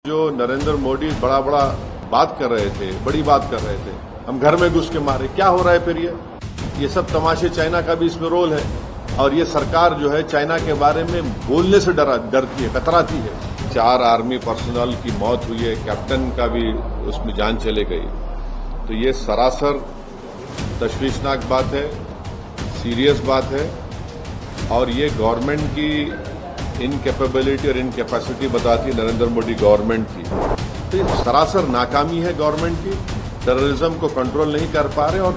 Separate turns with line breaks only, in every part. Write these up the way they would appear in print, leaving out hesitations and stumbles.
जो नरेंद्र मोदी बड़ा बात कर रहे थे, बड़ी बात कर रहे थे, हम घर में घुस के मारे, क्या हो रहा है फिर ये सब तमाशे। चाइना का भी इसमें रोल है और ये सरकार जो है चाइना के बारे में बोलने से डरती है, कतराती है। 4 आर्मी पर्सनल की मौत हुई है, कैप्टन का भी उसमें जान चले गई। तो ये सरासर तशवीशनाक बात है, सीरियस बात है और ये गवर्नमेंट की इनकैपेबिलिटी और इनकैपेसिटी बताती नरेंद्र मोदी गवर्नमेंट की। तो ये सरासर नाकामी है गवर्नमेंट की, टेररिज्म को कंट्रोल नहीं कर पा रहे। और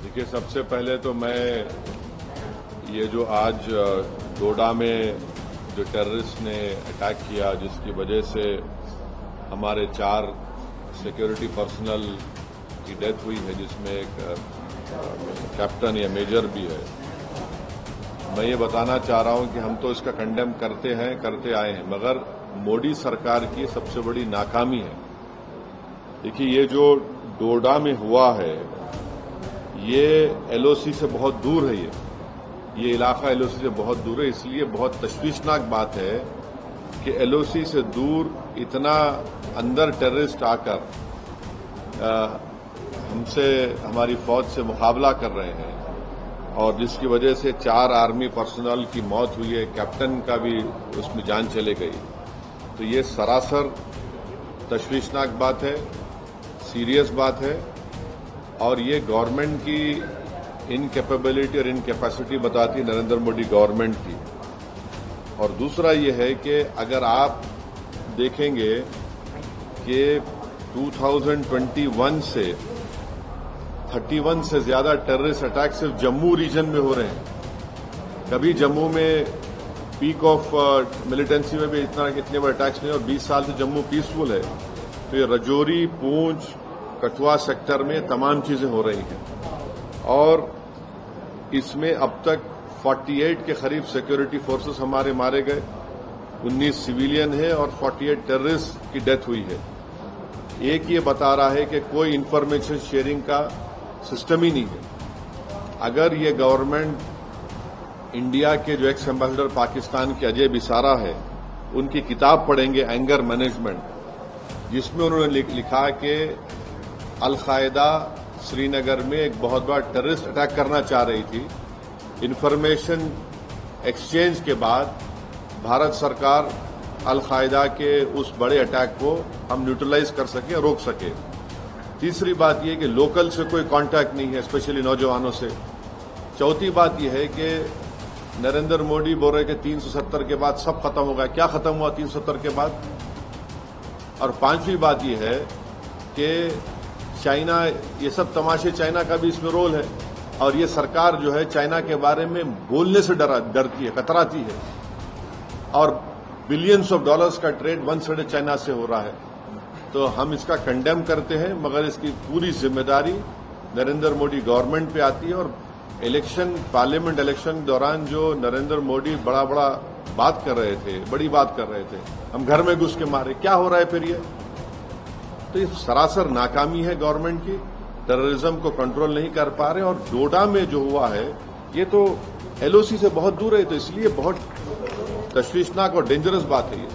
देखिए, सबसे पहले तो मैं ये जो आज डोडा में जो टेररिस्ट ने अटैक किया, जिसकी वजह से हमारे 4 सिक्योरिटी पर्सनल की डेथ हुई है, जिसमें एक कैप्टन या मेजर भी है, मैं ये बताना चाह रहा हूं कि हम तो इसका कंडेम करते आए हैं, मगर मोदी सरकार की सबसे बड़ी नाकामी है। देखिए, ये जो डोडा में हुआ है, ये एलओसी से बहुत दूर है। ये इलाका एलओसी से बहुत दूर है, इसलिए बहुत तशवीशनाक बात है कि एलओसी से दूर इतना अंदर टेररिस्ट आकर हमारी फौज से मुकाबला कर रहे हैं और जिसकी वजह से 4 आर्मी पर्सनल की मौत हुई है, कैप्टन का भी उसमें जान चले गई। तो ये सरासर तशवीशनाक बात है, सीरियस बात है और ये गवर्नमेंट की इनकैपेबिलिटी और इनकैपेसिटी बताती नरेंद्र मोदी गवर्नमेंट की। और दूसरा ये है कि अगर आप देखेंगे कि 2021 से 31 से ज्यादा टेररिस्ट अटैक सिर्फ जम्मू रीजन में हो रहे हैं। कभी जम्मू में पीक ऑफ मिलिटेंसी में भी इतने बड़े अटैक्स नहीं, और 20 साल से जम्मू पीसफुल है। तो ये रजौरी, पूंछ, कठुआ सेक्टर में तमाम चीजें हो रही हैं और इसमें अब तक 48 के करीब सिक्योरिटी फोर्सेस हमारे मारे गए, 19 सिविलियन है और 48 टेररिस्ट की डेथ हुई है। एक ये बता रहा है कि कोई इंफॉर्मेशन शेयरिंग का सिस्टम ही नहीं है। अगर ये गवर्नमेंट इंडिया के जो एक्स एम्बेसडर पाकिस्तान के अजय बिसारा है, उनकी किताब पढ़ेंगे एंगर मैनेजमेंट, जिसमें उन्होंने लिखा कि अल-कायदा श्रीनगर में एक बहुत बड़ा टेररिस्ट अटैक करना चाह रही थी। इंफॉर्मेशन एक्सचेंज के बाद भारत सरकार अल-कायदा के उस बड़े अटैक को हम न्यूट्रलाइज कर सके, रोक सके। तीसरी बात यह कि लोकल से कोई कांटेक्ट नहीं है, स्पेशली नौजवानों से। चौथी बात यह है कि नरेंद्र मोदी बोल रहे कि 370 के बाद सब खत्म होगा। क्या खत्म हुआ 370 के बाद? और पांचवी बात यह है कि चाइना, ये सब तमाशे, चाइना का भी इसमें रोल है और ये सरकार जो है चाइना के बारे में बोलने से डरती है, कतराती है और बिलियंस ऑफ डॉलर्स का ट्रेड वन साइड चाइना से हो रहा है। तो हम इसका कंडेम करते हैं, मगर इसकी पूरी जिम्मेदारी नरेंद्र मोदी गवर्नमेंट पे आती है। और पार्लियामेंट इलेक्शन के दौरान जो नरेंद्र मोदी बड़ा बात कर रहे थे, बड़ी बात कर रहे थे, हम घर में घुस के मारे, क्या हो रहा है फिर ये। तो ये सरासर नाकामी है गवर्नमेंट की, टेररिज्म को कंट्रोल नहीं कर पा रहे। और डोडा में जो हुआ है, ये तो एलओसी से बहुत दूर है, तो इसलिए बहुत तशवीशनाक और डेंजरस बात है ये।